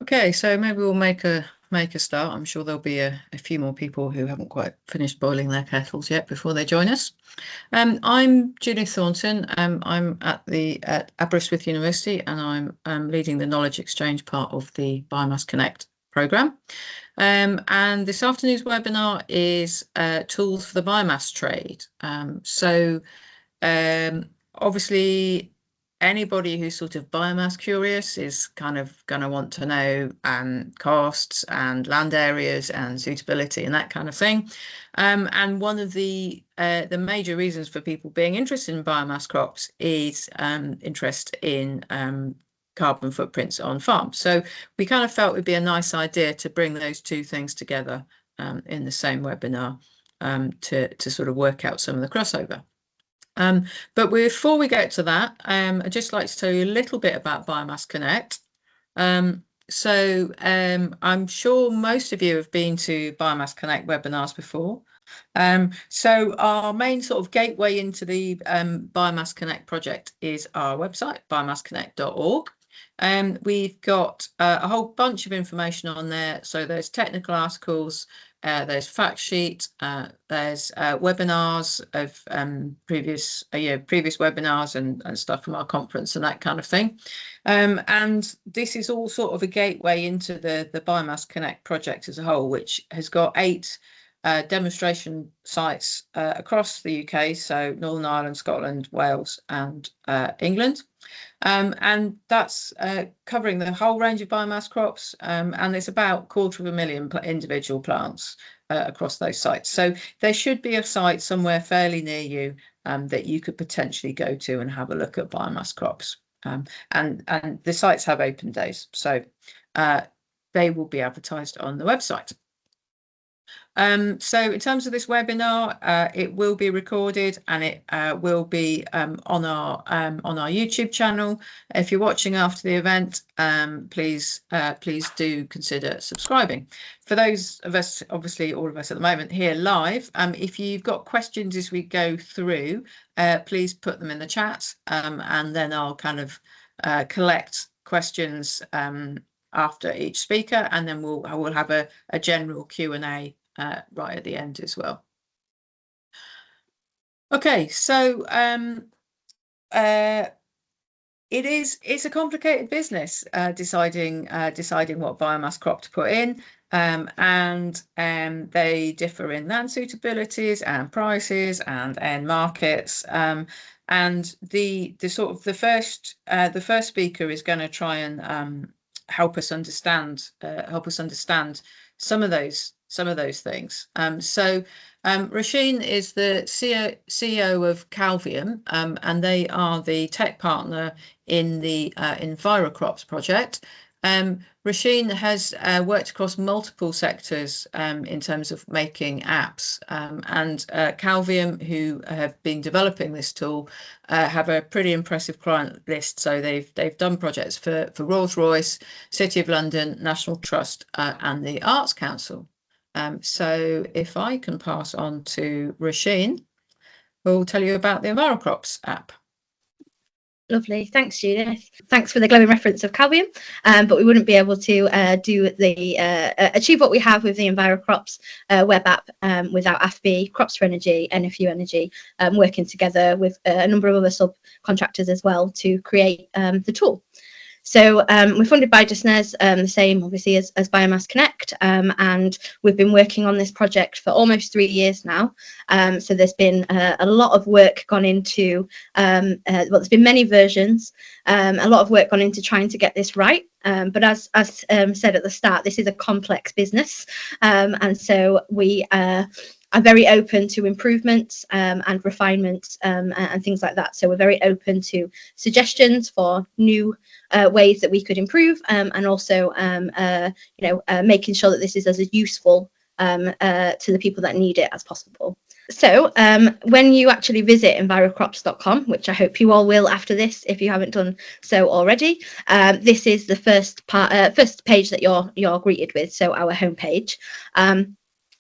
Okay, so maybe we'll make a start. I'm sure there'll be a few more people who haven't quite finished boiling their kettles yet before they join us. I'm Julie Thornton. I'm at Aberystwyth University, and I'm leading the knowledge exchange part of the Biomass Connect programme. And this afternoon's webinar is tools for the biomass trade. Obviously, anybody who's sort of biomass curious is kind of going to want to know costs and land areas and suitability and that kind of thing. And one of the major reasons for people being interested in biomass crops is interest in carbon footprints on farms. So we kind of felt it would be a nice idea to bring those two things together in the same webinar to sort of work out some of the crossover. But before we get to that, I'd just like to tell you a little bit about Biomass Connect. I'm sure most of you have been to Biomass Connect webinars before. So our main sort of gateway into the Biomass Connect project is our website, biomassconnect.org. We've got a whole bunch of information on there. So there's technical articles, there's fact sheet, there's webinars of previous webinars and stuff from our conference and that kind of thing. And this is all sort of a gateway into the Biomass Connect project as a whole, which has got 8 demonstration sites across the UK, so Northern Ireland, Scotland, Wales and England. And that's covering the whole range of biomass crops, and there's about 250,000 individual plants across those sites. So there should be a site somewhere fairly near you that you could potentially go to and have a look at biomass crops. And the sites have open days, so they will be advertised on the website. So in terms of this webinar, it will be recorded and it will be on our YouTube channel. If you're watching after the event, please do consider subscribing. For those of us, obviously all of us at the moment here live, if you've got questions as we go through, please put them in the chat, and then I'll kind of collect questions after each speaker, and then we'll have a general Q&A right at the end as well. Okay, so it's a complicated business deciding what biomass crop to put in, and they differ in land suitabilities and prices and end markets. And the first speaker is going to try and help us understand some of those things. Róisín is the CEO of Calvium, and they are the tech partner in the Envirocrops project. Róisín has worked across multiple sectors in terms of making apps, and Calvium, who have been developing this tool, have a pretty impressive client list. So they've done projects for Rolls-Royce, City of London, National Trust, and the Arts Council. So if I can pass on to Róisín, who'll tell you about the Envirocrops app. Lovely, thanks Judith. Thanks for the glowing reference of Calvium, but we wouldn't be able to achieve what we have with the Envirocrops web app without AFB, Crops for Energy, NFU Energy, working together with a number of other subcontractors as well to create the tool. So we're funded by DSNZ, the same obviously as Biomass Connect, and we've been working on this project for almost 3 years now. So there's been a lot of work gone into, there's been many versions, a lot of work gone into trying to get this right. But as said at the start, this is a complex business, and so we are very open to improvements and refinements and things like that. So we're very open to suggestions for new ways that we could improve, and also making sure that this is as useful to the people that need it as possible. So when you actually visit envirocrops.com, which I hope you all will after this if you haven't done so already, this is the first page that you're greeted with, so our homepage.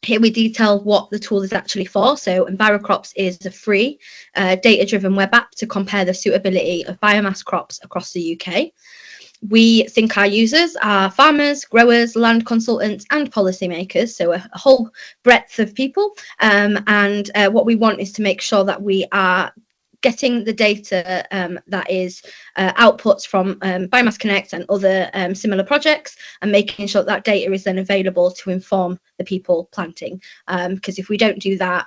Here we detail what the tool is actually for. So Envirocrops is a free data-driven web app to compare the suitability of biomass crops across the UK. We think our users are farmers, growers, land consultants, and policymakers, so a whole breadth of people. And what we want is to make sure that we are getting the data that is outputs from Biomass Connect and other similar projects, and making sure that data is then available to inform the people planting. Because if we don't do that,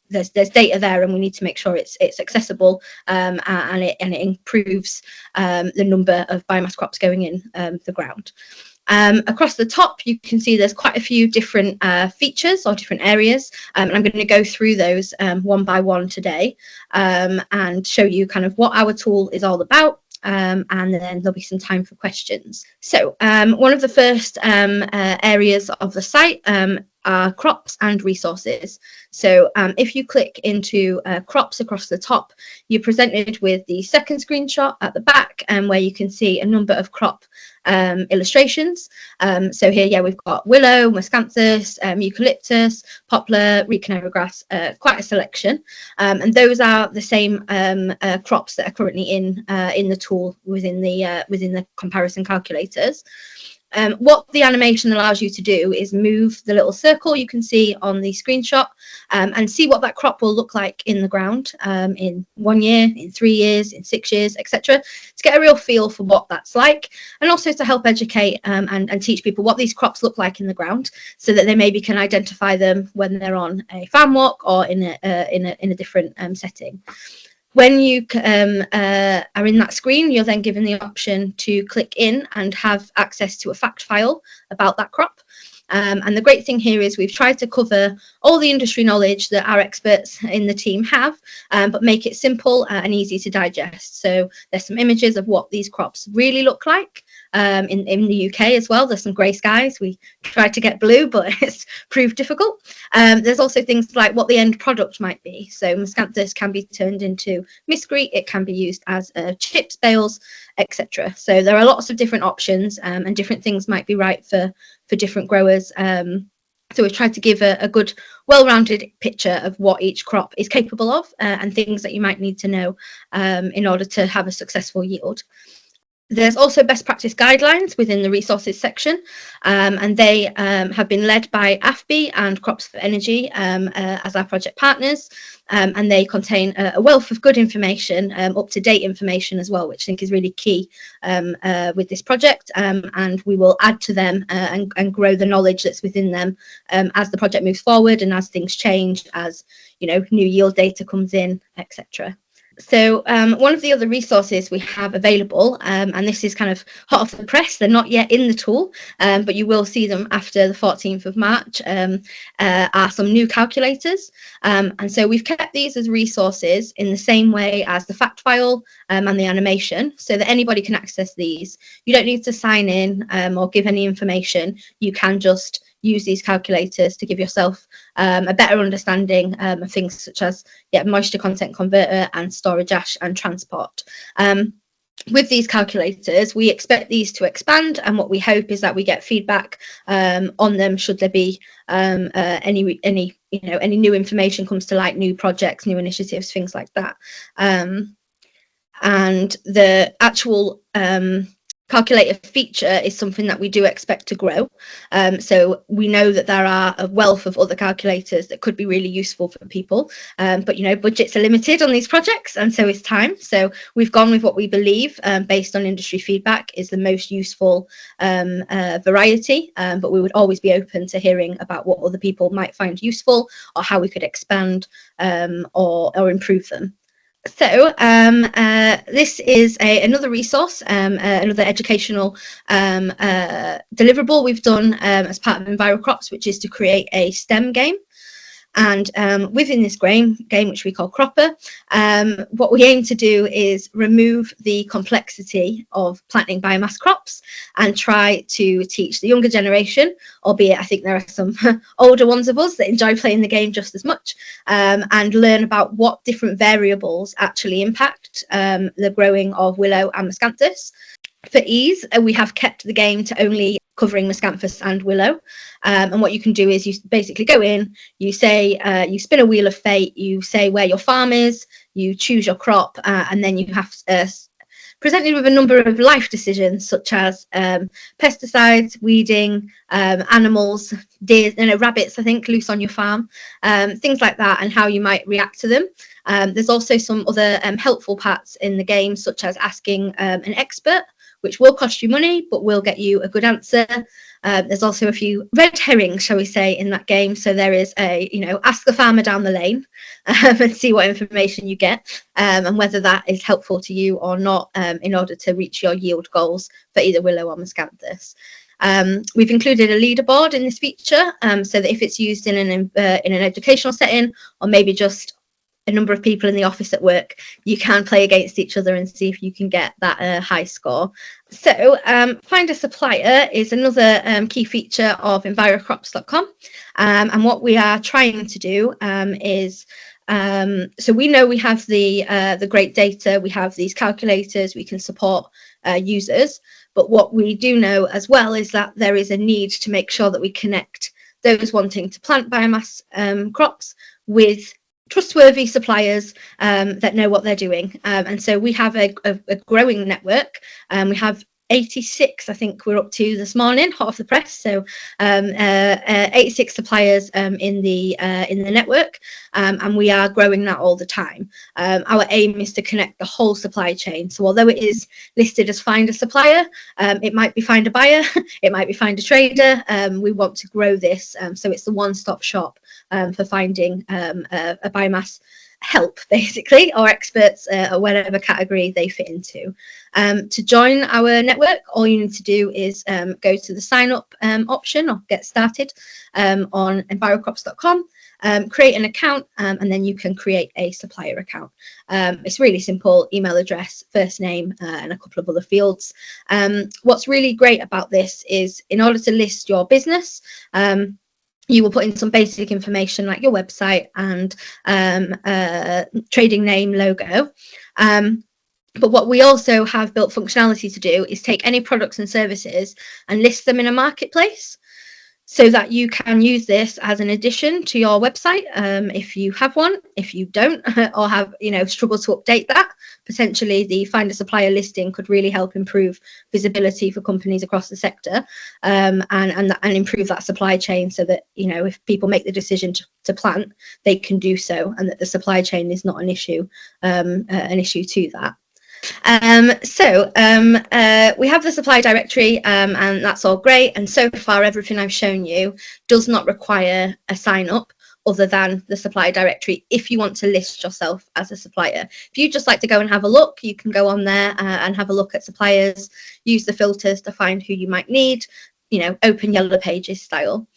there's data there, and we need to make sure it's accessible, and it improves the number of biomass crops going in the ground. Across the top, you can see there's quite a few different features or different areas, and I'm going to go through those one by one today, and show you kind of what our tool is all about, and then there'll be some time for questions. So one of the first areas of the site are crops and resources. So if you click into crops across the top, you're presented with the second screenshot at the back, where you can see a number of crop illustrations. So here, we've got willow, miscanthus, eucalyptus, poplar, reed canary grass, quite a selection. And those are the same crops that are currently in the tool within the comparison calculators. What the animation allows you to do is move the little circle you can see on the screenshot, and see what that crop will look like in the ground in 1 year, in 3 years, in 6 years, etc., to get a real feel for what that's like, and also to help educate and teach people what these crops look like in the ground, so that they maybe can identify them when they're on a farm walk or in a different setting. When you are in that screen, you're then given the option to click in and have access to a fact file about that crop. And the great thing here is we've tried to cover all the industry knowledge that our experts in the team have, but make it simple and easy to digest. So there's some images of what these crops really look like. In the UK as well, there's some grey skies. We tried to get blue, but it's proved difficult. There's also things like what the end product might be. So miscanthus can be turned into miscrete, it can be used as chips, bales, etc. So there are lots of different options, and different things might be right for different growers. So we've tried to give a good, well-rounded picture of what each crop is capable of, and things that you might need to know in order to have a successful yield. There's also best practice guidelines within the resources section, and they have been led by Alvy and Crops for Energy as our project partners, and they contain a wealth of good information, up-to-date information as well, which I think is really key with this project, and we will add to them and grow the knowledge that's within them as the project moves forward, and as things change, as new yield data comes in, etc. So one of the other resources we have available, and this is kind of hot off the press, they're not yet in the tool, but you will see them after the 14th of March, are some new calculators. And so we've kept these as resources in the same way as the fact file and the animation, so that anybody can access these. You don't need to sign in or give any information. You can just use these calculators to give yourself a better understanding of things such as moisture content converter and storage ash and transport. With these calculators, we expect these to expand, and what we hope is that we get feedback on them should there be any new information comes to light, new projects, new initiatives, things like that. And the actual calculator feature is something that we do expect to grow. So we know that there are a wealth of other calculators that could be really useful for people, but budgets are limited on these projects, and so is time. So we've gone with what we believe, based on industry feedback, is the most useful variety, but we would always be open to hearing about what other people might find useful, or how we could expand or improve them. So this is another resource, another educational deliverable we've done as part of Envirocrops, which is to create a STEM game. And within this game, which we call Cropper, what we aim to do is remove the complexity of planting biomass crops and try to teach the younger generation, albeit I think there are some older ones of us that enjoy playing the game just as much, and learn about what different variables actually impact the growing of willow and miscanthus. For ease, we have kept the game to only covering miscanthus and willow, and what you can do is you basically go in, you say, you spin a wheel of fate, you say where your farm is, you choose your crop, and then you have presented with a number of life decisions, such as pesticides, weeding, animals, deer, rabbits, I think, loose on your farm, things like that, and how you might react to them. There's also some other helpful parts in the game, such as asking an expert, which will cost you money, but will get you a good answer. There's also a few red herrings, shall we say, in that game. So there is a, ask the farmer down the lane and see what information you get, and whether that is helpful to you or not, in order to reach your yield goals for either willow or miscanthus. We've included a leaderboard in this feature, so that if it's used in an educational setting, or maybe just a number of people in the office at work, you can play against each other and see if you can get that high score. So find a supplier is another key feature of Envirocrops.com, and what we are trying to do is, so we know we have the great data, we have these calculators, we can support users, but what we do know as well is that there is a need to make sure that we connect those wanting to plant biomass crops with trustworthy suppliers that know what they're doing, and so we have a growing network. We have 86, I think we're up to this morning, hot off the press. So 86 suppliers in the network, and we are growing that all the time. Our aim is to connect the whole supply chain. So although it is listed as find a supplier, it might be find a buyer, it might be find a trader. We want to grow this, so it's the one-stop shop for finding a biomass help, basically, or experts, or whatever category they fit into. To join our network, all you need to do is go to the sign up option or get started on Envirocrops.com, create an account, and then you can create a supplier account. It's really simple: email address, first name, and a couple of other fields. What's really great about this is, in order to list your business, you will put in some basic information like your website and trading name, logo. But what we also have built functionality to do is take any products and services and list them in a marketplace, so that you can use this as an addition to your website, if you have one. If you don't, or have struggle to update that, potentially the find a supplier listing could really help improve visibility for companies across the sector, and improve that supply chain, so that if people make the decision to plant, they can do so, and that the supply chain is not an issue to that. We have the supply directory, and that's all great, and so far everything I've shown you does not require a sign up other than the supply directory if you want to list yourself as a supplier. If you just like to go and have a look, you can go on there and have a look at suppliers, use the filters to find who you might need, open Yellow Pages style.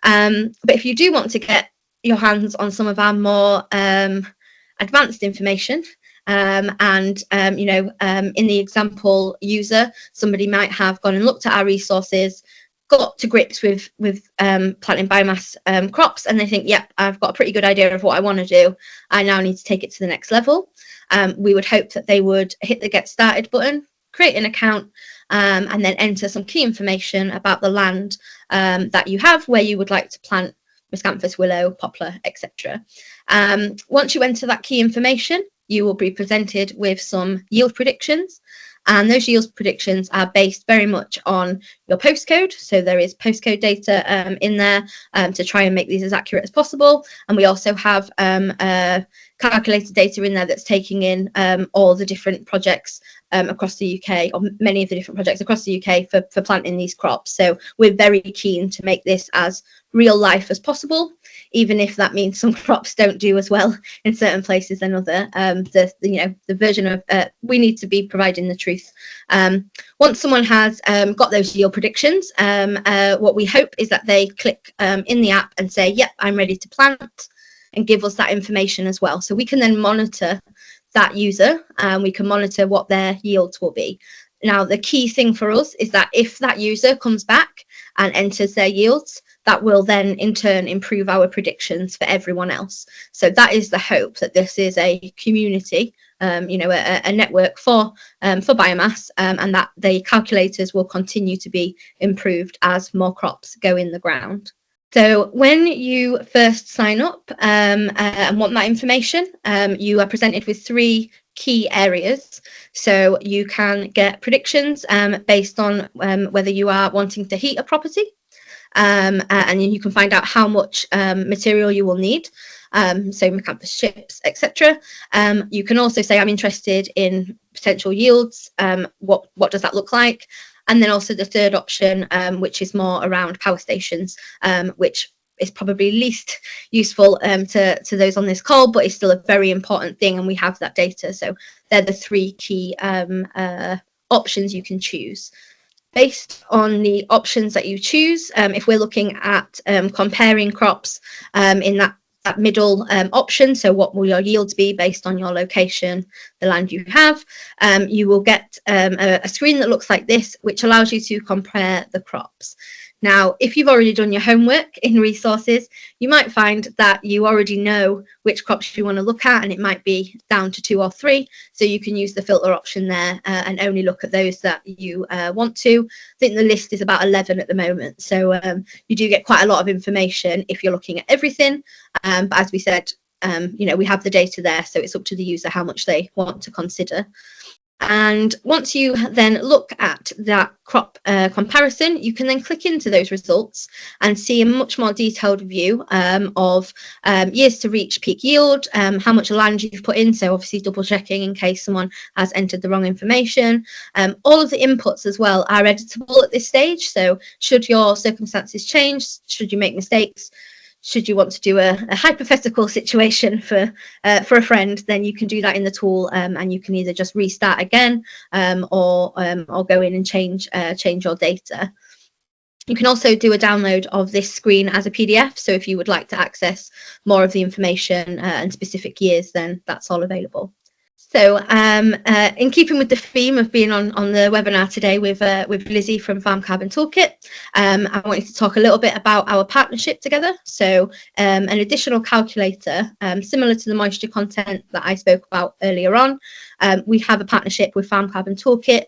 But if you do want to get your hands on some of our more advanced information, in the example user, somebody might have gone and looked at our resources, got to grips with planting biomass crops, and they think, yep, I've got a pretty good idea of what I want to do. I now need to take it to the next level. We would hope that they would hit the get started button, create an account, and then enter some key information about the land that you have, where you would like to plant miscanthus, willow, poplar, etc. Once you enter that key information, you will be presented with some yield predictions, and those yield predictions are based very much on your postcode. So there is postcode data in there to try and make these as accurate as possible, and we also have calculated data in there that's taking in all the different projects across the UK, or many of the different projects across the UK for planting these crops. So we're very keen to make this as real life as possible, even if that means some crops don't do as well in certain places than other. The version of we need to be providing the truth. Once someone has got those yield predictions, what we hope is that they click in the app and say, yep, I'm ready to plant, and give us that information as well. So we can then monitor that user, and we can monitor what their yields will be. Now, the key thing for us is that if that user comes back and enters their yields, that will then in turn improve our predictions for everyone else. So that is the hope, that this is a community, a network for biomass, and that the calculators will continue to be improved as more crops go in the ground. So when you first sign up and want that information, you are presented with 3 key areas. So you can get predictions based on whether you are wanting to heat a property, and you can find out how much material you will need. So McCampus chips, etc. You can also say, I'm interested in potential yields. What does that look like? And then also the third option, which is more around power stations, which is probably least useful to those on this call, but it's still a very important thing, and we have that data. So they're the three key options you can choose. Based on the options that you choose, if we're looking at comparing crops in that middle option, so what will your yields be based on your location, the land you have, you will get a screen that looks like this, which allows you to compare the crops. Now, if you've already done your homework in resources, you might find that you already know which crops you want to look at, and it might be down to 2 or 3. So you can use the filter option there and only look at those that you want to. I think the list is about 11 at the moment. So you do get quite a lot of information if you're looking at everything. But as we said, we have the data there, so it's up to the user how much they want to consider. And once you then look at that crop comparison, you can then click into those results and see a much more detailed view of years to reach peak yield, how much land you've put in, so obviously double checking in case someone has entered the wrong information. All of the inputs as well are editable at this stage, so should your circumstances change, should you make mistakes, should you want to do a hypothetical situation for a friend, then you can do that in the tool, and you can either just restart again or go in and change your data. You can also do a download of this screen as a PDF. So if you would like to access more of the information and specific years, then that's all available. So in keeping with the theme of being on the webinar today with Lizzy from Farm Carbon Toolkit, I wanted to talk a little bit about our partnership together. So an additional calculator, similar to the moisture content that I spoke about earlier on, we have a partnership with Farm Carbon Toolkit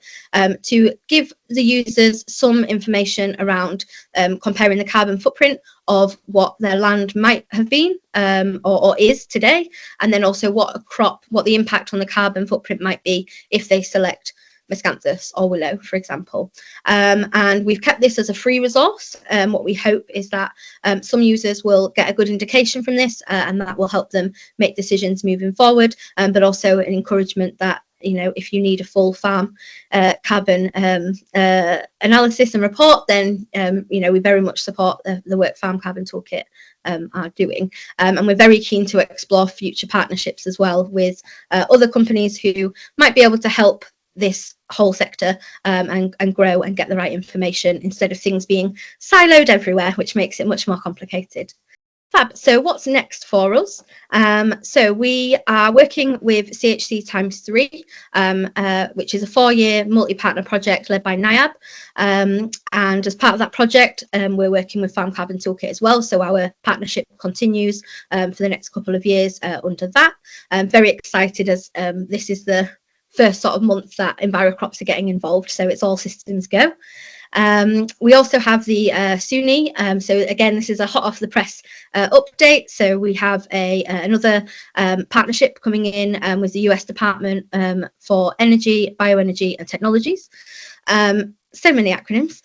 to give the users some information around comparing the carbon footprint of what their land might have been or is today, and then also what the impact on the carbon footprint might be if they select miscanthus or willow, for example. And we've kept this as a free resource. What we hope is that some users will get a good indication from this, and that will help them make decisions moving forward, but also an encouragement that if you need a full farm carbon analysis and report, then we very much support the work Farm Carbon Toolkit are doing, and we're very keen to explore future partnerships as well with other companies who might be able to help this whole sector and grow and get the right information instead of things being siloed everywhere, which makes it much more complicated. Fab. So what's next for us? So we are working with CHC x3, which is a 4-year multi-partner project led by NIAB. And as part of that project, we're working with Farm Carbon Toolkit as well. So our partnership continues for the next couple of years under that. I'm very excited as this is the first sort of month that Envirocrops are getting involved. So it's all systems go. We also have the SUNY. So again, this is a hot off the press update. So we have another partnership coming in with the US Department for Energy, Bioenergy and Technologies. So many acronyms.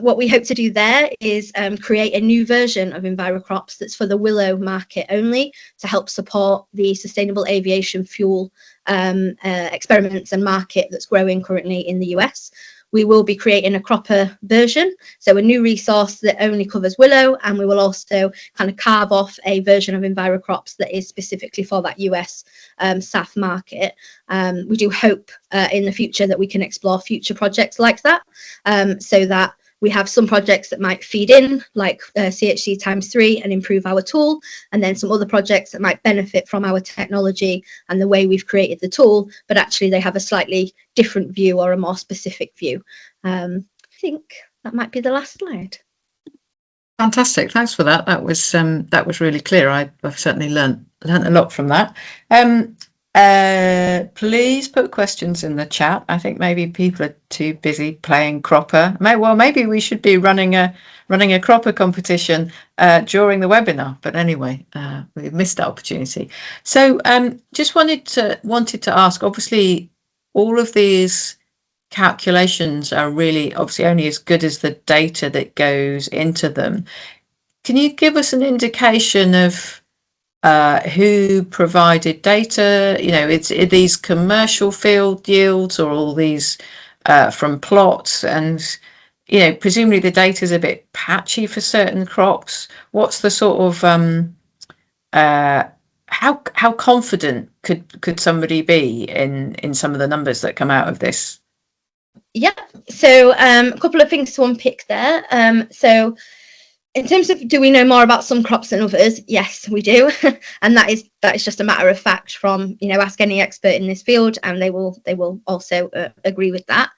What we hope to do there is create a new version of Envirocrops that's for the willow market only, to help support the sustainable aviation fuel experiments and market that's growing currently in the US. We will be creating a cropper version, so a new resource that only covers willow, and we will also kind of carve off a version of Envirocrops that is specifically for that US SAF market. We do hope in the future that we can explore future projects like that, so that we have some projects that might feed in, like CHC x3, and improve our tool, and then some other projects that might benefit from our technology and the way we've created the tool, but actually they have a slightly different view or a more specific view. I think that might be the last slide. Fantastic, thanks for that. That was really clear. I've certainly learnt a lot from that. Please put questions in the chat. I think maybe people are too busy playing cropper. Maybe we should be running a cropper competition during the webinar. But anyway, we've missed that opportunity. So just wanted to ask. Obviously, all of these calculations are really obviously only as good as the data that goes into them. Can you give us an indication of who provided data? You know, are these commercial field yields or all these from plots? And, you know, presumably the data is a bit patchy for certain crops. What's the sort of how confident could somebody be in some of the numbers that come out of this? Yeah, so a couple of things to unpick there. So in terms of, do we know more about some crops than others? Yes, we do. And that is just a matter of fact from, you know, ask any expert in this field and they will also agree with that.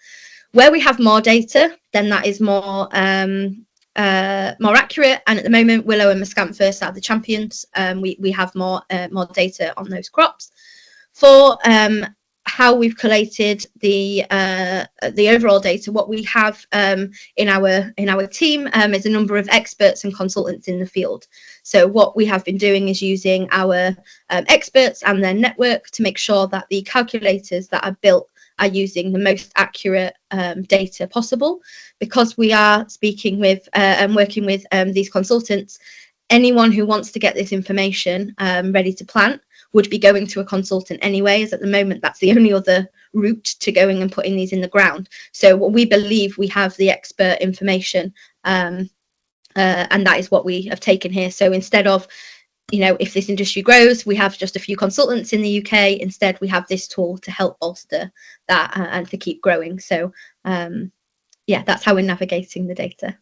Where we have more data, then that is more accurate. And at the moment, willow and miscanthus are the champions. We have more data on those crops. For how we've collated the overall data, what we have in our team is a number of experts and consultants in the field. So what we have been doing is using our experts and their network to make sure that the calculators that are built are using the most accurate data possible. Because we are speaking with and working with these consultants, anyone who wants to get this information ready to plant would be going to a consultant anyway, as at the moment that's the only other route to going and putting these in the ground. So what we believe we have the expert information, and that is what we have taken here. So instead of, you know, if this industry grows, we have just a few consultants in the UK. Instead, we have this tool to help bolster that and to keep growing. So yeah, that's how we're navigating the data.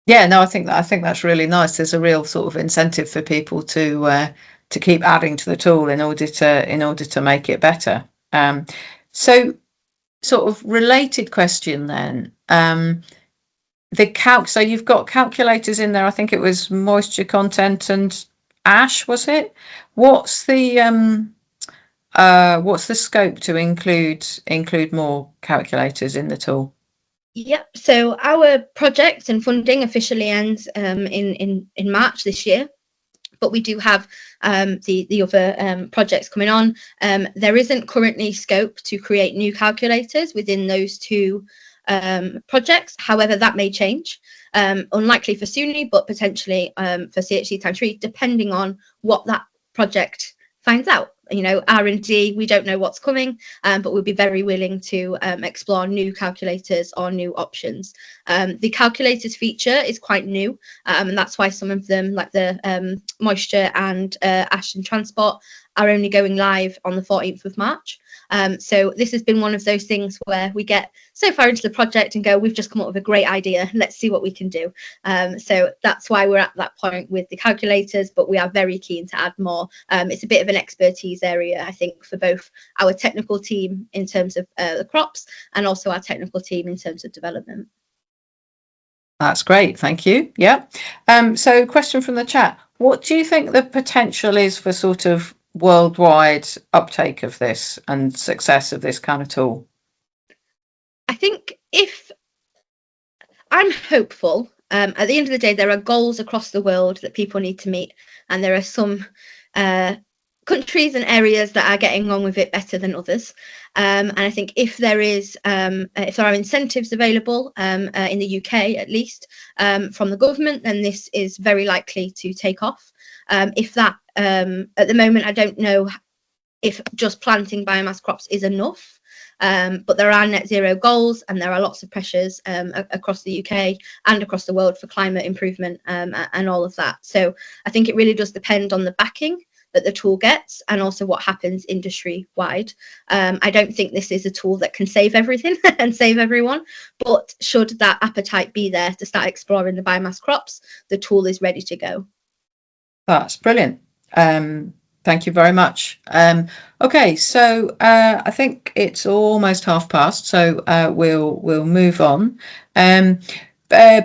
Yeah, no, I think that's really nice. There's a real sort of incentive for people to keep adding to the tool in order to make it better. So sort of related question then. So you've got calculators in there. I think it was moisture content and ash, was it? What's the scope to include more calculators in the tool? Yep. So our project and funding officially ends in March this year. But we do have the other projects coming on. There isn't currently scope to create new calculators within those two projects. However, that may change. Unlikely for SUNY, but potentially for CHD Time 3, depending on what that project finds out. You know, R&D, we don't know what's coming, but we'll be very willing to explore new calculators or new options. The calculators feature is quite new, and that's why some of them, like the moisture and ash and transport, are only going live on the 14th of March. So this has been one of those things where we get so far into the project and go, we've just come up with a great idea, let's see what we can do. So that's why we're at that point with the calculators, but we are very keen to add more. It's a bit of an expertise area, I think, for both our technical team in terms of the crops and also our technical team in terms of development. That's great, thank you. Yeah. So question from the chat. What do you think the potential is for sort of worldwide uptake of this and success of this kind of tool? I think I'm hopeful. At the end of the day, there are goals across the world that people need to meet, and there are some countries and areas that are getting on with it better than others. And I think if there are incentives available in the UK at least from the government, then this is very likely to take off. If that at the moment, I don't know if just planting biomass crops is enough. But there are net zero goals and there are lots of pressures across the UK and across the world for climate improvement and all of that. So I think it really does depend on the backing that the tool gets and also what happens industry wide. I don't think this is a tool that can save everything and save everyone, but should that appetite be there to start exploring the biomass crops, the tool is ready to go. That's brilliant. Thank you very much. Okay, so I think it's almost past, so we'll move on.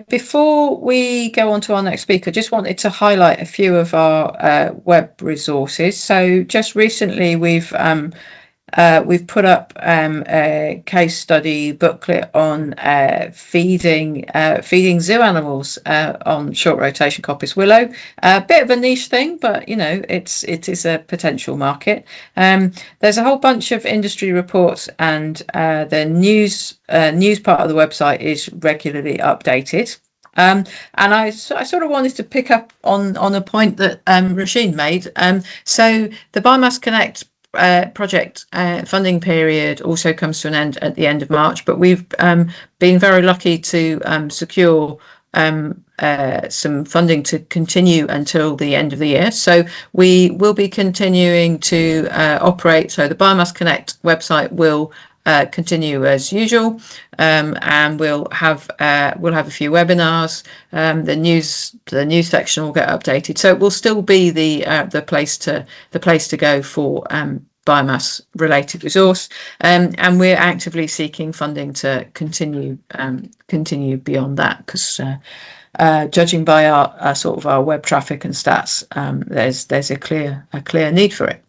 before we go on to our next speaker, just wanted to highlight a few of our web resources. So just recently we've put up a case study booklet on feeding zoo animals on short rotation coppice willow. A bit of a niche thing, but you know it is a potential market. There's a whole bunch of industry reports, and the news part of the website is regularly updated. And I sort of wanted to pick up on a point that Róisín made. So the Biomass Connect project funding period also comes to an end at the end of March, but we've been very lucky to secure some funding to continue until the end of the year. So we will be continuing to operate. So the Biomass Connect website will continue as usual, and we'll have a few webinars. The news section will get updated, so it will still be the place to go for biomass related resource, and we're actively seeking funding to continue beyond that, because judging by our sort of our web traffic and stats, there's a clear need for it.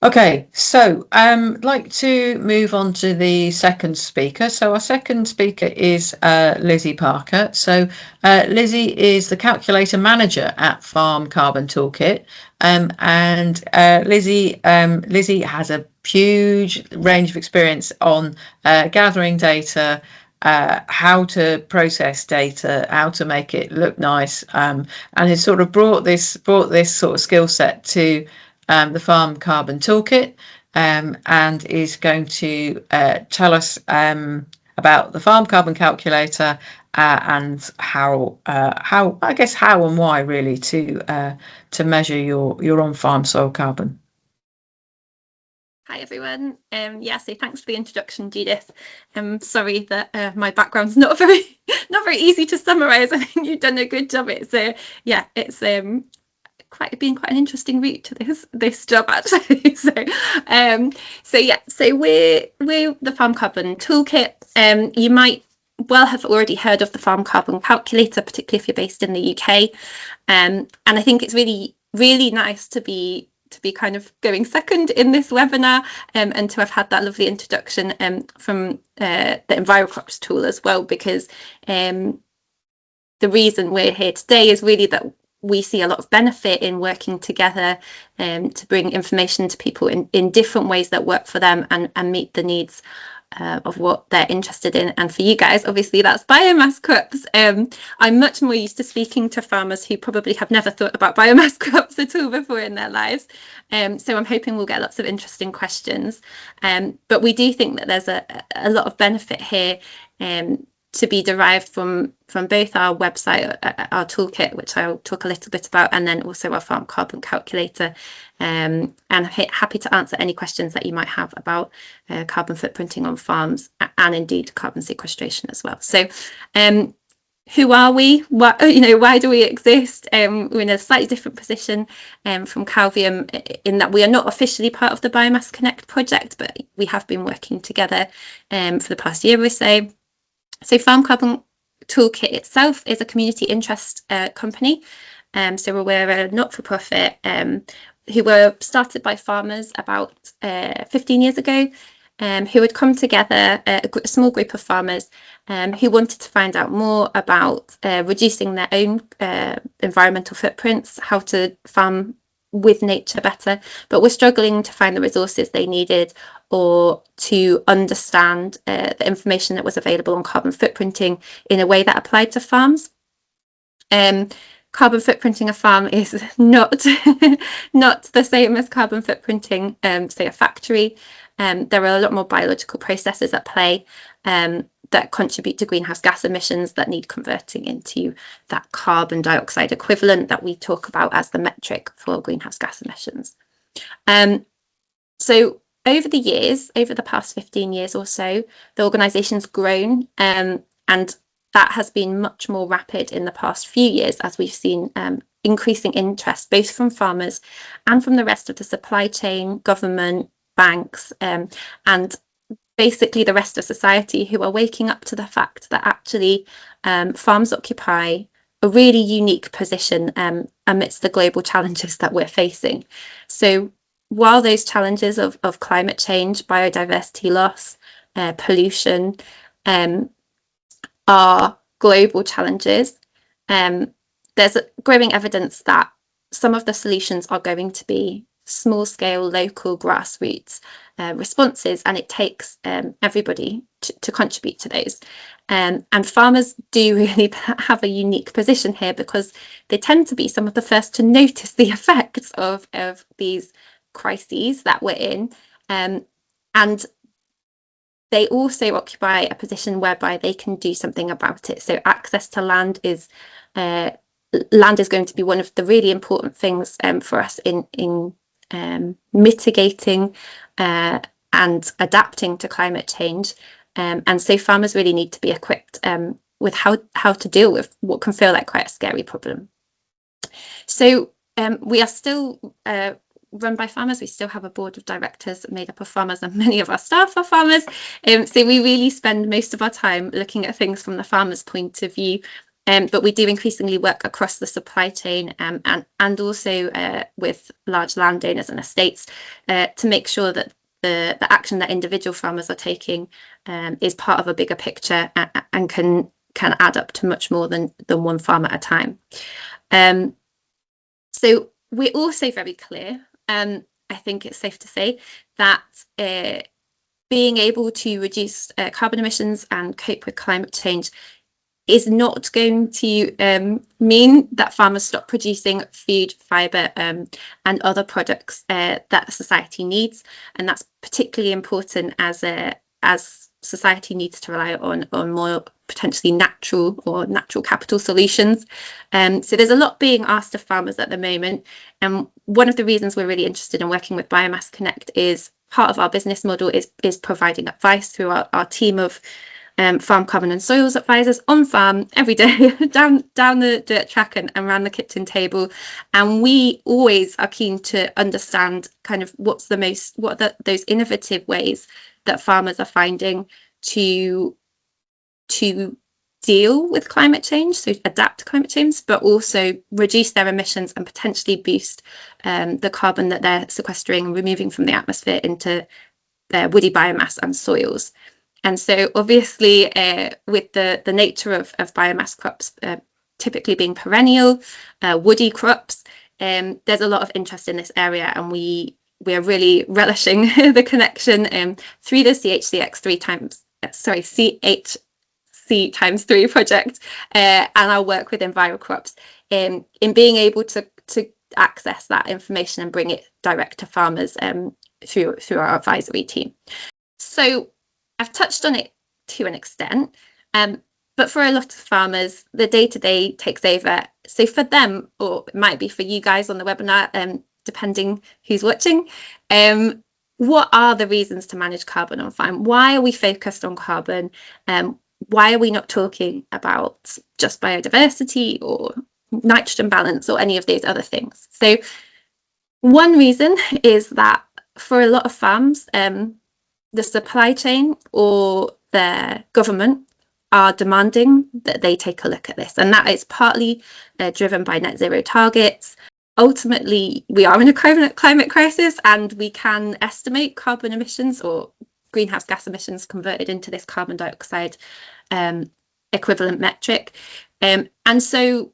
Okay, so I'd like to move on to the second speaker. So our second speaker is Lizzy Parker. So Lizzy is the calculator manager at Farm Carbon Toolkit, and Lizzy has a huge range of experience on gathering data, how to process data, how to make it look nice, and has sort of brought this sort of skill set to the Farm Carbon Toolkit, and is going to tell us about the Farm Carbon Calculator, and how and why really to measure your on-farm soil carbon. Hi everyone. So thanks for the introduction, Judith. Sorry that my background's not very easy to summarise. I think you've done a good job. It's been quite an interesting route to this job actually. So we're the Farm Carbon Toolkit. You might well have already heard of the Farm Carbon Calculator, particularly if you're based in the UK. And I think it's really nice to be kind of going second in this webinar, and to have had that lovely introduction from the Envirocrops tool as well, because the reason we're here today is really that we see a lot of benefit in working together to bring information to people in different ways that work for them and meet the needs of what they're interested in. And for you guys, obviously that's biomass crops. I'm much more used to speaking to farmers who probably have never thought about biomass crops at all before in their lives. So I'm hoping we'll get lots of interesting questions. But we do think that there's a lot of benefit here to be derived from both our website, our toolkit, which I'll talk a little bit about, and then also our Farm Carbon Calculator. And happy to answer any questions that you might have about carbon footprinting on farms, and indeed carbon sequestration as well. So who are we? Why do we exist? We're in a slightly different position from Calvium, in that we are not officially part of the Biomass Connect project, but we have been working together for the past year or so. So Farm Carbon Toolkit itself is a community interest company. So we're a not-for-profit who were started by farmers about 15 years ago, who had come together, a small group of farmers who wanted to find out more about reducing their own environmental footprints, how to farm with nature better, but were struggling to find the resources they needed or to understand the information that was available on carbon footprinting in a way that applied to farms. Carbon footprinting a farm is not the same as carbon footprinting, say, a factory. There are a lot more biological processes at play that contribute to greenhouse gas emissions that need converting into that carbon dioxide equivalent that we talk about as the metric for greenhouse gas emissions. So over the past 15 years or so, the organisation's grown, and that has been much more rapid in the past few years, as we've seen increasing interest both from farmers and from the rest of the supply chain, government, banks, and basically the rest of society who are waking up to the fact that actually farms occupy a really unique position amidst the global challenges that we're facing. So while those challenges of climate change, biodiversity loss, pollution are global challenges, there's growing evidence that some of the solutions are going to be small-scale, local, grassroots responses, and it takes everybody to contribute to those. And farmers do really have a unique position here, because they tend to be some of the first to notice the effects of these crises that we're in, and they also occupy a position whereby they can do something about it. So access to land is going to be one of the really important things for us in mitigating and adapting to climate change. And so farmers really need to be equipped with how to deal with what can feel like quite a scary problem. So we are still run by farmers. We still have a board of directors made up of farmers, and many of our staff are farmers. So we really spend most of our time looking at things from the farmer's point of view. But we do increasingly work across the supply chain and also with large landowners and estates to make sure that the action that individual farmers are taking is part of a bigger picture and can add up to much more than one farm at a time. So we're also very clear, I think it's safe to say, that being able to reduce carbon emissions and cope with climate change is not going to mean that farmers stop producing food, fibre and other products that society needs. And that's particularly important as society needs to rely on more potentially natural capital solutions. So there's a lot being asked of farmers at the moment. And one of the reasons we're really interested in working with Biomass Connect is part of our business model is providing advice through our team of farm carbon and soils advisors on farm every day, down the dirt track and around the kitchen table. And we always are keen to understand kind of what are those innovative ways that farmers are finding to deal with climate change, so adapt to climate change, but also reduce their emissions and potentially boost the carbon that they're sequestering and removing from the atmosphere into their woody biomass and soils. And so obviously with the nature of biomass crops typically being perennial, woody crops, there's a lot of interest in this area, and we are really relishing the connection through the CHC times 3 project and our work with Envirocrops in being able to access that information and bring it direct to farmers through our advisory team. So I've touched on it to an extent, but for a lot of farmers, the day-to-day takes over. So for them, or it might be for you guys on the webinar, depending who's watching, what are the reasons to manage carbon on farm? Why are we focused on carbon? Why are we not talking about just biodiversity or nitrogen balance or any of these other things? So one reason is that for a lot of farms, the supply chain or their government are demanding that they take a look at this, and that is partly driven by net zero targets. Ultimately, we are in a climate crisis, and we can estimate carbon emissions or greenhouse gas emissions converted into this carbon dioxide equivalent metric. And so,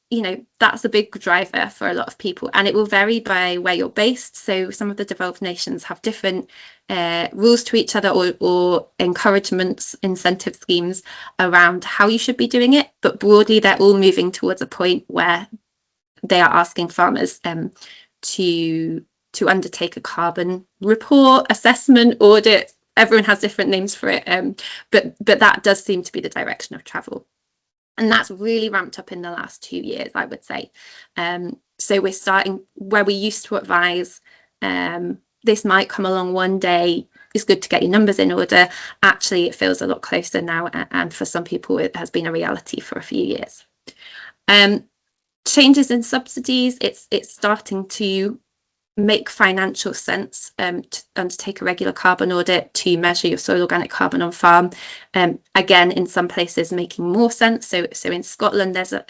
you know, that's a big driver for a lot of people, and it will vary by where you're based. So some of the developed nations have different rules to each other or encouragements, incentive schemes around how you should be doing it. But broadly, they're all moving towards a point where they are asking farmers to undertake a carbon report, assessment, audit. Everyone has different names for it, but that does seem to be the direction of travel. And that's really ramped up in the last 2 years, I would say. So we're starting where we used to advise, this might come along one day, it's good to get your numbers in order. Actually, it feels a lot closer now, and for some people it has been a reality for a few years. Changes in subsidies, it's starting to make financial sense to undertake a regular carbon audit to measure your soil organic carbon on farm. Again, in some places making more sense. So in Scotland, there's a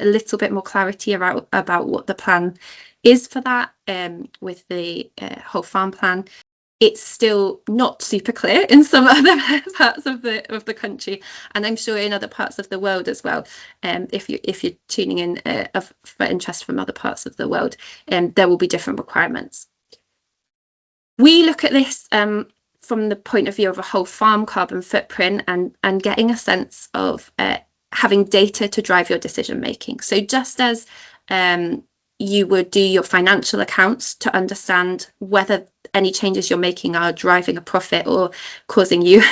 little bit more clarity about what the plan is for that with the whole farm plan. It's still not super clear in some other parts of the country, and I'm sure in other parts of the world as well. If you're tuning in for interest from other parts of the world, there will be different requirements. We look at this from the point of view of a whole farm carbon footprint and getting a sense of having data to drive your decision making. So just as you would do your financial accounts to understand whether any changes you're making are driving a profit or causing you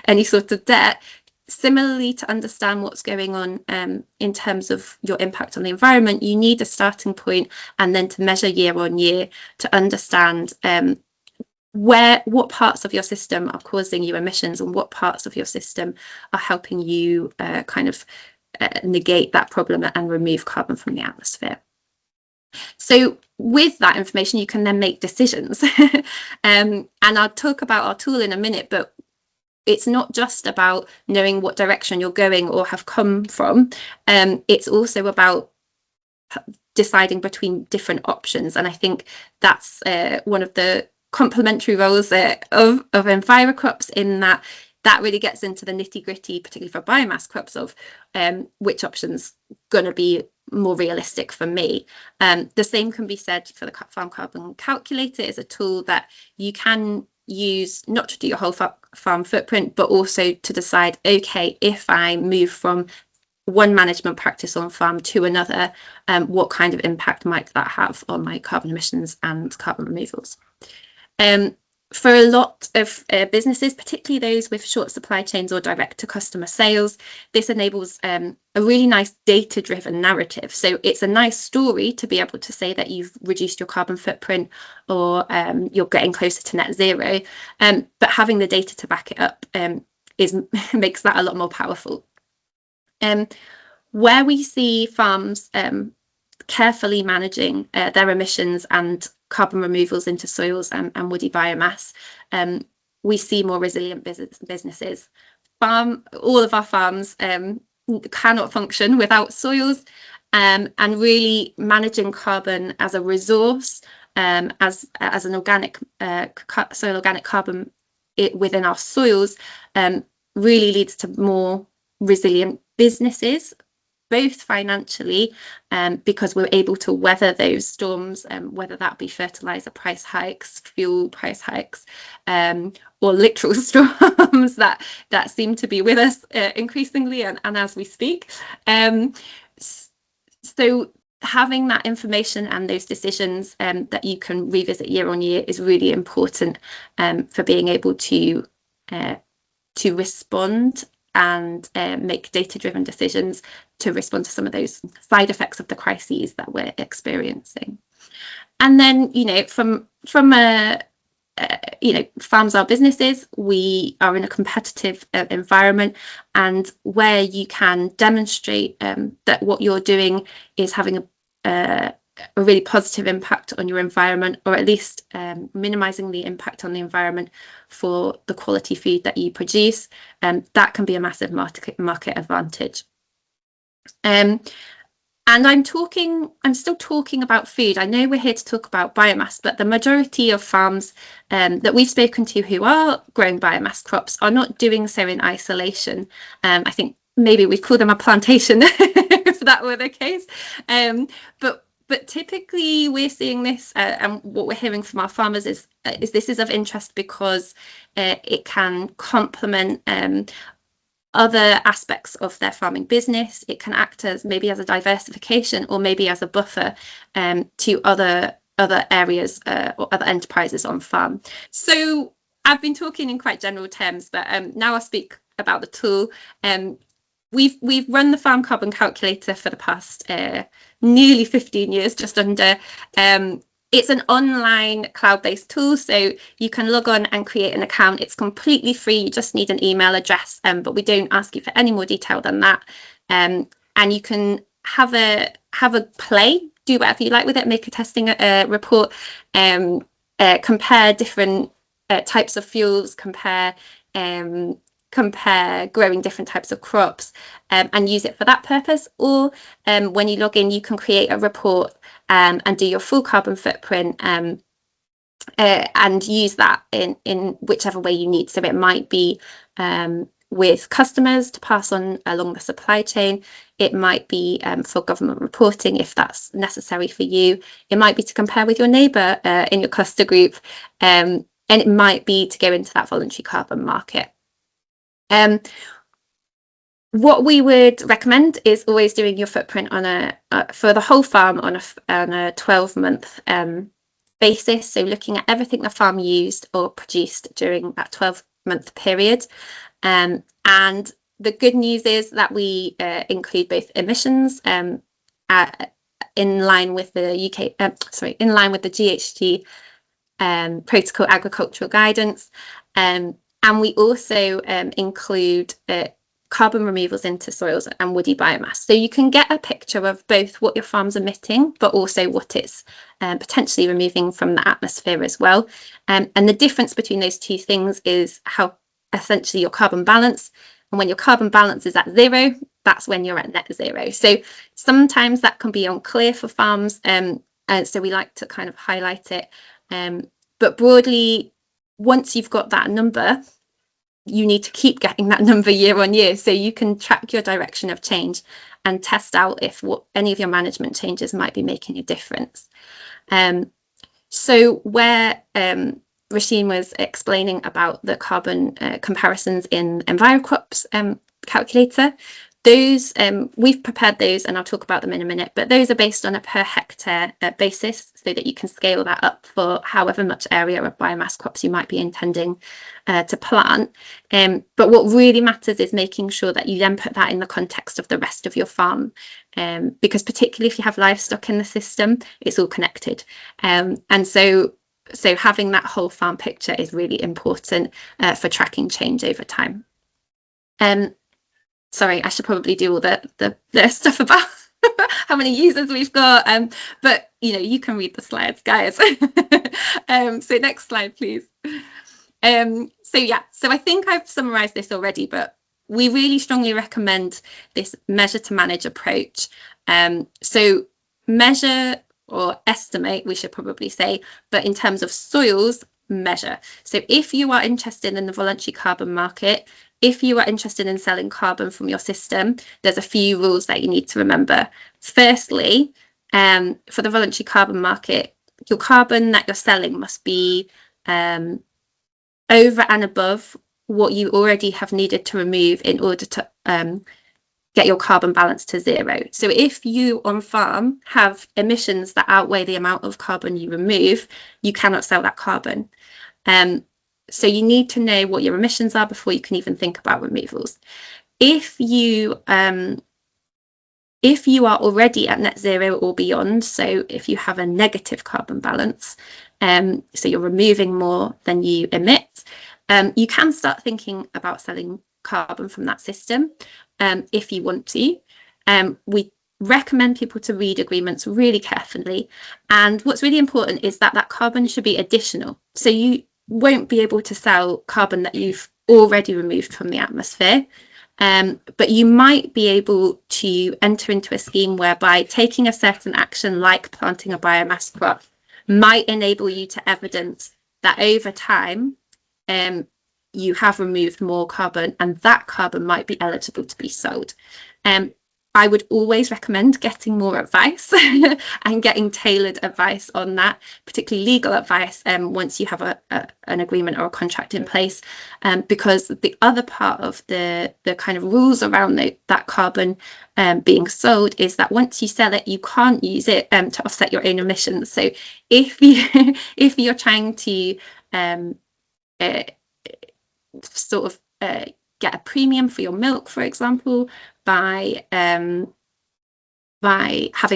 any sort of debt. Similarly, to understand what's going on in terms of your impact on the environment, you need a starting point, and then to measure year on year to understand what parts of your system are causing you emissions and what parts of your system are helping you negate that problem and remove carbon from the atmosphere. So with that information, you can then make decisions. And I'll talk about our tool in a minute, but it's not just about knowing what direction you're going or have come from. It's also about deciding between different options. And I think that's one of the complementary roles of Envirocrops, in that really gets into the nitty gritty, particularly for biomass crops, of which option's going to be more realistic for me. The same can be said for the farm carbon calculator. It's a tool that you can use not to do your whole farm footprint, but also to decide, okay, if I move from one management practice on farm to another, what kind of impact might that have on my carbon emissions and carbon removals? For a lot of businesses, particularly those with short supply chains or direct to customer sales, this enables a really nice data-driven narrative. So it's a nice story to be able to say that you've reduced your carbon footprint, or you're getting closer to net zero. But having the data to back it up makes that a lot more powerful. Where we see farms carefully managing their emissions and carbon removals into soils and woody biomass, we see more resilient businesses. All of our farms cannot function without soils, and really managing carbon as a resource, as an organic soil organic carbon within our soils, really leads to more resilient businesses, both financially, because we're able to weather those storms, whether that be fertilizer price hikes, fuel price hikes, or literal storms that seem to be with us increasingly and as we speak. So having that information and those decisions that you can revisit year on year is really important for being able to respond and make data-driven decisions to respond to some of those side effects of the crises that we're experiencing. And then, from farms are businesses, we are in a competitive environment, and where you can demonstrate that what you're doing is having a really positive impact on your environment, or at least minimizing the impact on the environment for the quality food that you produce, that can be a massive market advantage. And I'm still talking about food. I know we're here to talk about biomass, but the majority of farms that we've spoken to who are growing biomass crops are not doing so in isolation. I think maybe we'd call them a plantation if that were the case. But typically we're seeing this, and what we're hearing from our farmers is this is of interest because it can complement other aspects of their farming business. It can act as maybe as a diversification, or maybe as a buffer to other areas or other enterprises on farm. So I've been talking in quite general terms, but now I'll speak about the tool. We've run the farm carbon calculator for the past nearly 15 years, just under. It's an online cloud-based tool, so you can log on and create an account. It's completely free. You just need an email address, but we don't ask you for any more detail than that. And you can have a play, do whatever you like with it, make a testing report, compare different types of fuels, compare growing different types of crops, and use it for that purpose. Or when you log in, you can create a report and do your full carbon footprint, and use that in whichever way you need. So it might be with customers to pass on along the supply chain. It might be for government reporting if that's necessary for you. It might be to compare with your neighbour in your cluster group, and it might be to go into that voluntary carbon market. What we would recommend is always doing your footprint on for the whole farm on a 12-month basis. So looking at everything the farm used or produced during that 12-month period. And the good news is that we include both emissions in line with the in line with the GHG protocol agricultural guidance, and we also include carbon removals into soils and woody biomass. So you can get a picture of both what your farm's emitting, but also what it's potentially removing from the atmosphere as well. And the difference between those two things is how essentially your carbon balance. And when your carbon balance is at 0, that's when you're at net 0. So sometimes that can be unclear for farms. And so we like to kind of highlight it. But broadly, once you've got that number, you need to keep getting that number year on year, so you can track your direction of change and test out if any of your management changes might be making a difference. So where Róisín was explaining about the carbon comparisons in Envirocrops calculator, those we've prepared those, and I'll talk about them in a minute, but those are based on a per hectare basis, so that you can scale that up for however much area of biomass crops you might be intending to plant. But what really matters is making sure that you then put that in the context of the rest of your farm, because particularly if you have livestock in the system, it's all connected. And so having that whole farm picture is really important for tracking change over time. Sorry, I should probably do all the stuff about how many users we've got, but you can read the slides, guys. So next slide, please. So I think I've summarized this already, but we really strongly recommend this measure to manage approach. So measure or estimate, we should probably say, but in terms of soils, measure. So if you are interested in the voluntary carbon market, if you are interested in selling carbon from your system, there's a few rules that you need to remember. Firstly, for the voluntary carbon market, your carbon that you're selling must be over and above what you already have needed to remove in order to get your carbon balance to 0. So if you on farm have emissions that outweigh the amount of carbon you remove, you cannot sell that carbon. So you need to know what your emissions are before you can even think about removals. If you are already at net 0 or beyond, so if you have a negative carbon balance, so you're removing more than you emit, you can start thinking about selling carbon from that system if you want to. We recommend people to read agreements really carefully, and what's really important is that carbon should be additional. So you won't be able to sell carbon that you've already removed from the atmosphere, but you might be able to enter into a scheme whereby taking a certain action like planting a biomass crop might enable you to evidence that over time you have removed more carbon, and that carbon might be eligible to be sold. I would always recommend getting more advice and getting tailored advice on that, particularly legal advice, once you have an agreement or a contract in place, because the other part of the kind of rules around that carbon being sold is that once you sell it, you can't use it to offset your own emissions. So if you're trying to sort of get a premium for your milk, for example, by having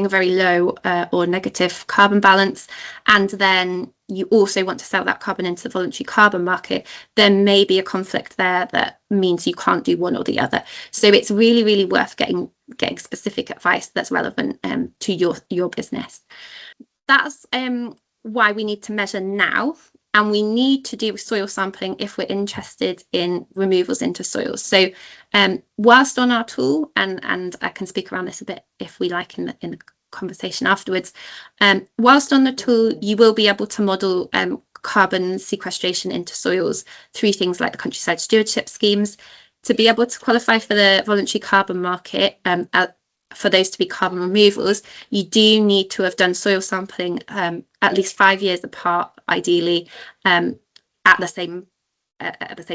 a very low or negative carbon balance, and then you also want to sell that carbon into the voluntary carbon market, there may be a conflict there that means you can't do one or the other. So it's really, really worth getting specific advice that's relevant to your business. That's why we need to measure now, and we need to do soil sampling if we're interested in removals into soils. So whilst on our tool, and I can speak around this a bit if we like in the conversation afterwards, whilst on the tool you will be able to model carbon sequestration into soils through things like the countryside stewardship schemes. To be able to qualify for the voluntary carbon market, for those to be carbon removals, you do need to have done soil sampling at least 5 years apart, ideally, at the same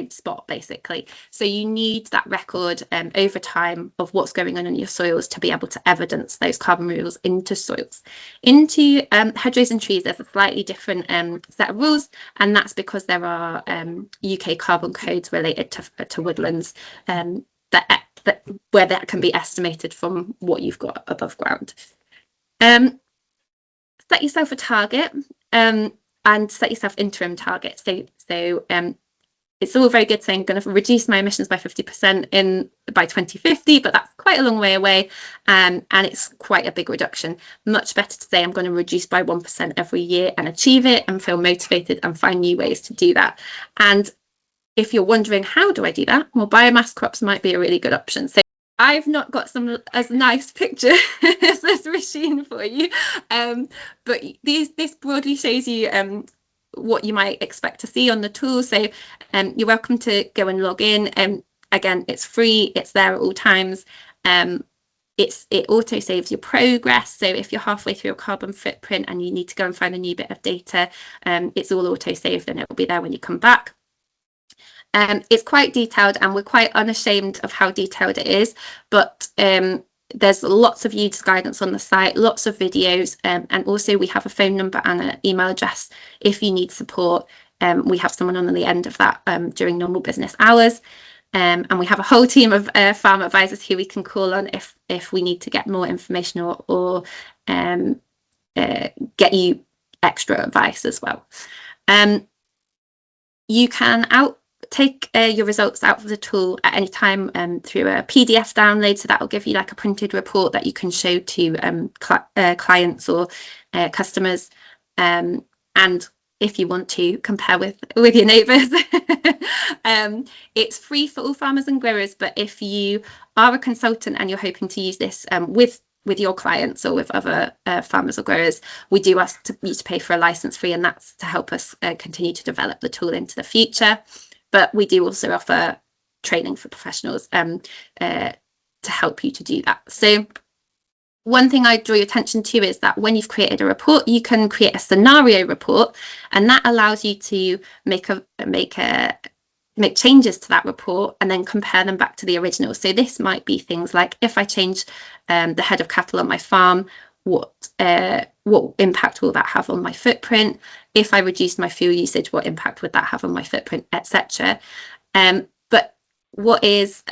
spot, basically. So you need that record over time of what's going on in your soils to be able to evidence those carbon removals into soils. Into hedgerows and trees, there's a slightly different set of rules, and that's because there are UK carbon codes related to woodlands where that can be estimated from what you've got above ground. Set yourself a target and set yourself interim targets. So it's all very good saying I'm going to reduce my emissions by 50% by 2050, but that's quite a long way away, and it's quite a big reduction. Much better to say I'm going to reduce by 1% every year and achieve it and feel motivated and find new ways to do that. And if you're wondering, how do I do that? Well, biomass crops might be a really good option. So I've not got some as nice picture as this Róisín for you, but this broadly shows you what you might expect to see on the tool. So you're welcome to go and log in. Again, it's free, it's there at all times. It auto saves your progress. So if you're halfway through a carbon footprint and you need to go and find a new bit of data, it's all auto saved and it will be there when you come back. It's quite detailed, and we're quite unashamed of how detailed it is, but there's lots of user guidance on the site, lots of videos, and also we have a phone number and an email address if you need support. We have someone on the end of that during normal business hours, and we have a whole team of farm advisors who we can call on if we need to get more information or get you extra advice as well. You can take your results out of the tool at any time through a PDF download, so that will give you like a printed report that you can show to clients or customers, and if you want to compare with your neighbours. It's free for all farmers and growers, but if you are a consultant and you're hoping to use this with your clients or with other farmers or growers, we do ask you to pay for a license fee, and that's to help us continue to develop the tool into the future. But we do also offer training for professionals to help you to do that. So one thing I draw your attention to is that when you've created a report, you can create a scenario report, and that allows you to make changes to that report and then compare them back to the original. So this might be things like, if I change the head of cattle on my farm, what impact will that have on my footprint? If I reduce my fuel usage, what impact would that have on my footprint, etc. But what is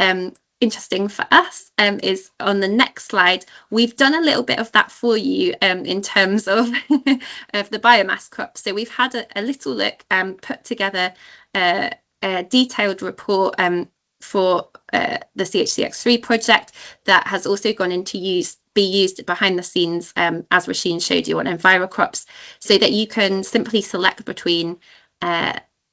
interesting for us is on the next slide, we've done a little bit of that for you in terms of of the biomass crop. So we've had a little look and put together a detailed report for the CHCX3 project that has also gone into be used behind the scenes, as Róisín showed you on Envirocrops, so that you can simply select between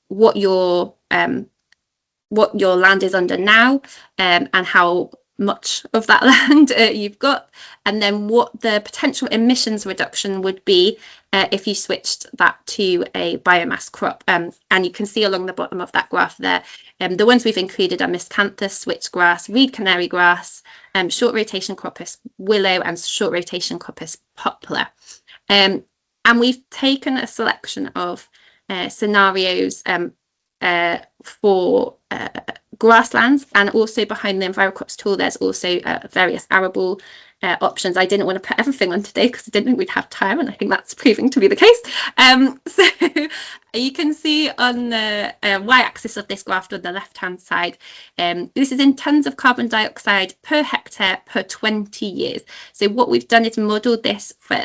what your land is under now, and how much of that land you've got, and then what the potential emissions reduction would be if you switched that to a biomass crop. And you can see along the bottom of that graph there, the ones we've included are miscanthus, switchgrass, reed canary grass, short rotation coppice willow, and short rotation coppice poplar. And we've taken a selection of scenarios for grasslands, and also behind the Envirocrops tool there's also various arable options. I didn't want to put everything on today because I didn't think we'd have time, and I think that's proving to be the case. So you can see on the y-axis of this graph on the left hand side, this is in tons of carbon dioxide per hectare per 20 years. So what we've done is modelled this for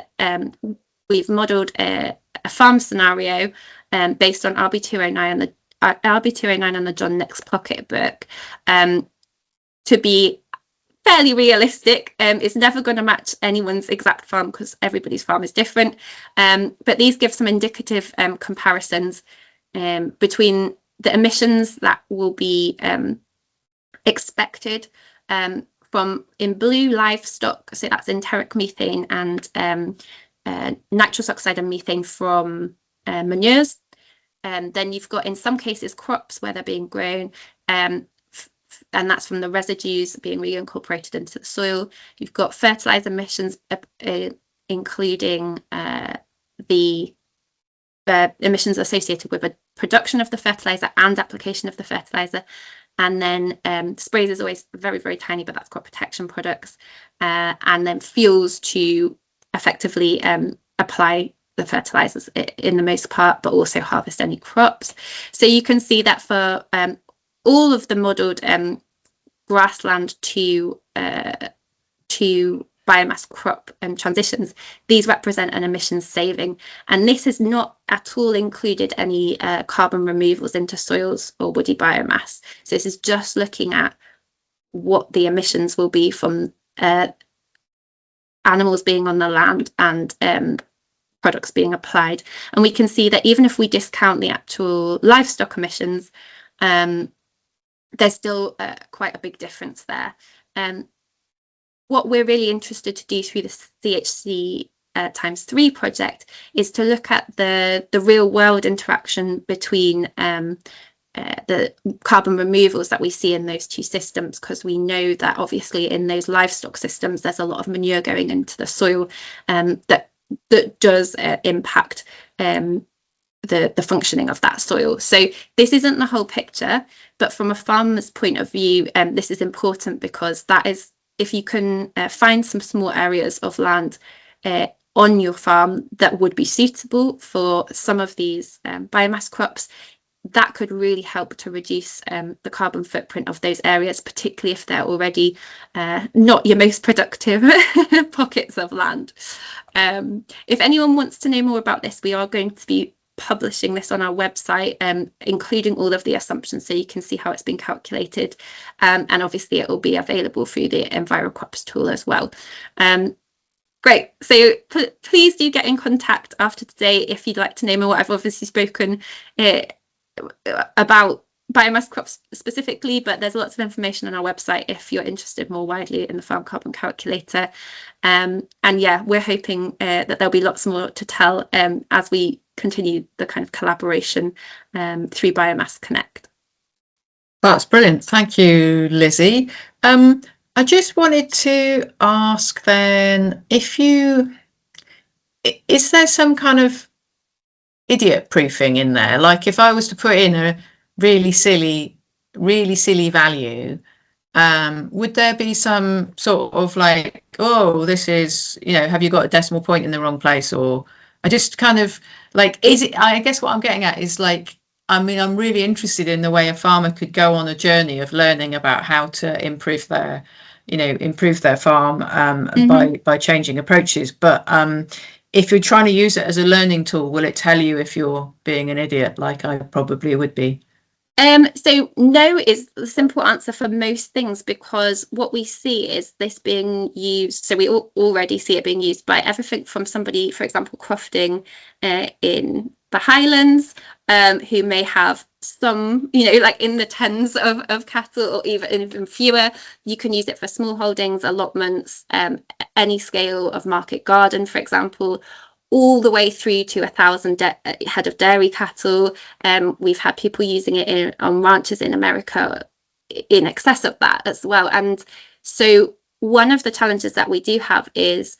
we've modelled a farm scenario based on RB 209 and the John Nix Pocket book to be fairly realistic. It's never going to match anyone's exact farm because everybody's farm is different, but these give some indicative comparisons between the emissions that will be expected from, in blue, livestock, so that's enteric methane and nitrous oxide and methane from manures. Then you've got, in some cases, crops where they're being grown, and that's from the residues being reincorporated into the soil. You've got fertilizer emissions, including the emissions associated with the production of the fertilizer and application of the fertilizer. And then sprays is always very, very tiny, but that's crop protection products. And then fuels to effectively apply the fertilizers in the most part, but also harvest any crops. So you can see that for all of the modelled grassland to biomass crop transitions, these represent an emissions saving, and this has not at all included any carbon removals into soils or woody biomass. So this is just looking at what the emissions will be from animals being on the land and products being applied. And we can see that even if we discount the actual livestock emissions, there's still quite a big difference there. What we're really interested to do through the CHC ×3 project is to look at the real world interaction between the carbon removals that we see in those two systems, because we know that obviously in those livestock systems there's a lot of manure going into the soil that does impact the functioning of that soil. So this isn't the whole picture, but from a farmer's point of view, this is important, because that is, if you can find some small areas of land on your farm that would be suitable for some of these biomass crops, that could really help to reduce the carbon footprint of those areas, particularly if they're already not your most productive pockets of land. If anyone wants to know more about this, we are going to be publishing this on our website, including all of the assumptions, so you can see how it's been calculated, and obviously it will be available through the Envirocrops tool as well. Great, so please do get in contact after today if you'd like to know more. I've obviously spoken about biomass crops specifically, but there's lots of information on our website if you're interested more widely in the farm carbon calculator. And yeah, we're hoping that there'll be lots more to tell as we continue the kind of collaboration through Biomass Connect. That's brilliant. Thank you, Lizzy. I just wanted to ask then, is there some kind of idiot proofing in there? Like if I was to put in a really silly value, would there be some sort of like, oh, this is, have you got a decimal point in the wrong place? Or I just kind of like, I guess what I'm getting at is like, I'm really interested in the way a farmer could go on a journey of learning about how to improve their farm by changing approaches. But if you're trying to use it as a learning tool, will it tell you if you're being an idiot, like I probably would be? So no is the simple answer for most things, because what we see is this being used. So we already see it being used by everything from somebody, for example, crofting in the Highlands, who may have some, like in the tens of cattle, or even fewer. You can use it for small holdings, allotments, any scale of market garden, for example, all the way through to 1,000 head of dairy cattle. We've had people using it on ranches in America in excess of that as well. And so one of the challenges that we do have is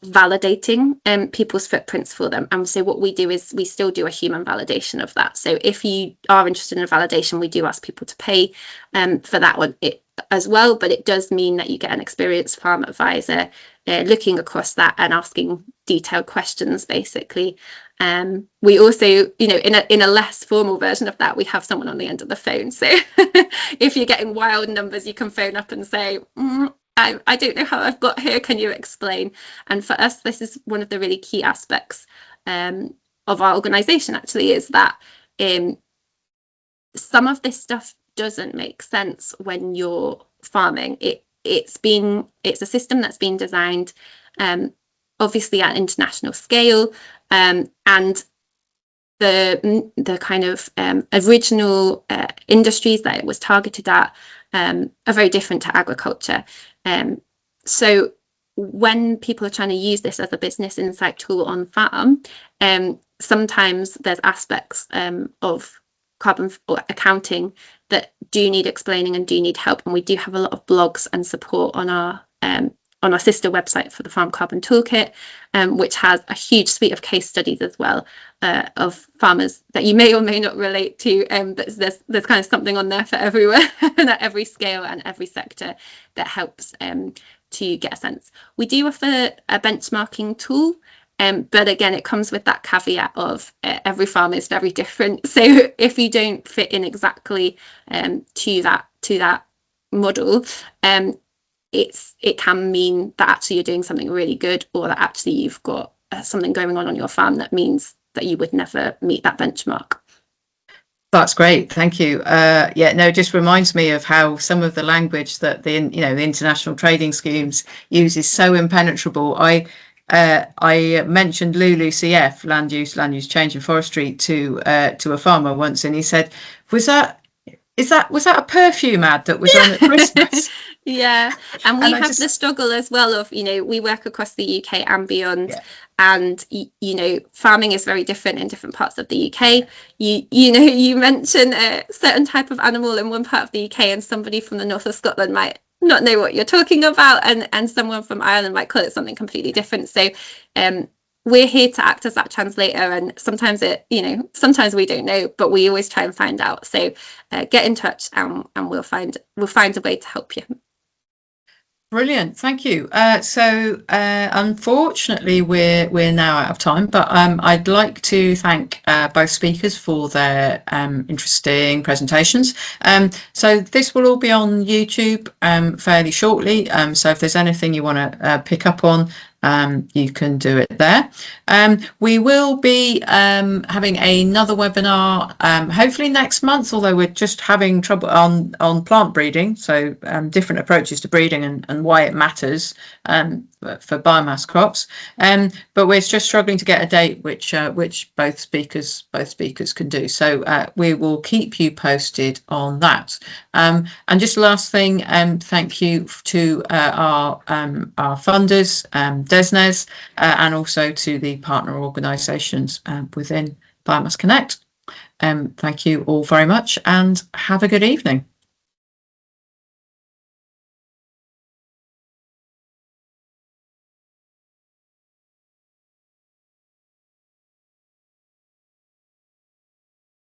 validating people's footprints for them. And so what we do is we still do a human validation of that. So if you are interested in a validation, we do ask people to pay for that one as well, but it does mean that you get an experienced farm advisor looking across that and asking detailed questions, basically. We also, in a less formal version of that, we have someone on the end of the phone. So if you're getting wild numbers, you can phone up and say, I don't know how I've got here, can you explain? And for us, this is one of the really key aspects of our organisation, actually, is that some of this stuff doesn't make sense when you're farming. It's a system that's been designed obviously at international scale, and the kind of original industries that it was targeted at are very different to agriculture. So when people are trying to use this as a business insight tool on farm, sometimes there's aspects of carbon accounting that do need explaining and do need help, and we do have a lot of blogs and support on our sister website for the Farm Carbon Toolkit, which has a huge suite of case studies as well of farmers that you may or may not relate to, but there's kind of something on there for everywhere and at every scale and every sector that helps to get a sense. We do offer a benchmarking tool, but again, it comes with that caveat of every farm is very different. So if you don't fit in exactly to that model, it can mean that actually you're doing something really good, or that actually you've got something going on your farm that means that you would never meet that benchmark. That's great, thank you. Yeah, no, it just reminds me of how some of the language that the international trading schemes use is so impenetrable. I mentioned LULUCF, land use change in forestry, to a farmer once, and he said, was that a perfume ad that was on at Christmas? Yeah, and we have the struggle as well of, we work across the UK and beyond, and farming is very different in different parts of the UK. You mention a certain type of animal in one part of the UK, and somebody from the north of Scotland might not know what you're talking about, and someone from Ireland might call it something completely different. So we're here to act as that translator, and sometimes sometimes we don't know, but we always try and find out. So get in touch, and we'll find a way to help you. Brilliant, thank you. So unfortunately we're now out of time, but I'd like to thank both speakers for their interesting presentations. So this will all be on YouTube fairly shortly, so if there's anything you want to pick up on, you can do it there. We will be having another webinar hopefully next month, although we're just having trouble on plant breeding, so different approaches to breeding and why it matters for biomass crops, but we're just struggling to get a date which both speakers can do, so we will keep you posted on that. And just last thing, thank you to our funders, DESNES, and also to the partner organisations within Biomass Connect. Thank you all very much, and have a good evening.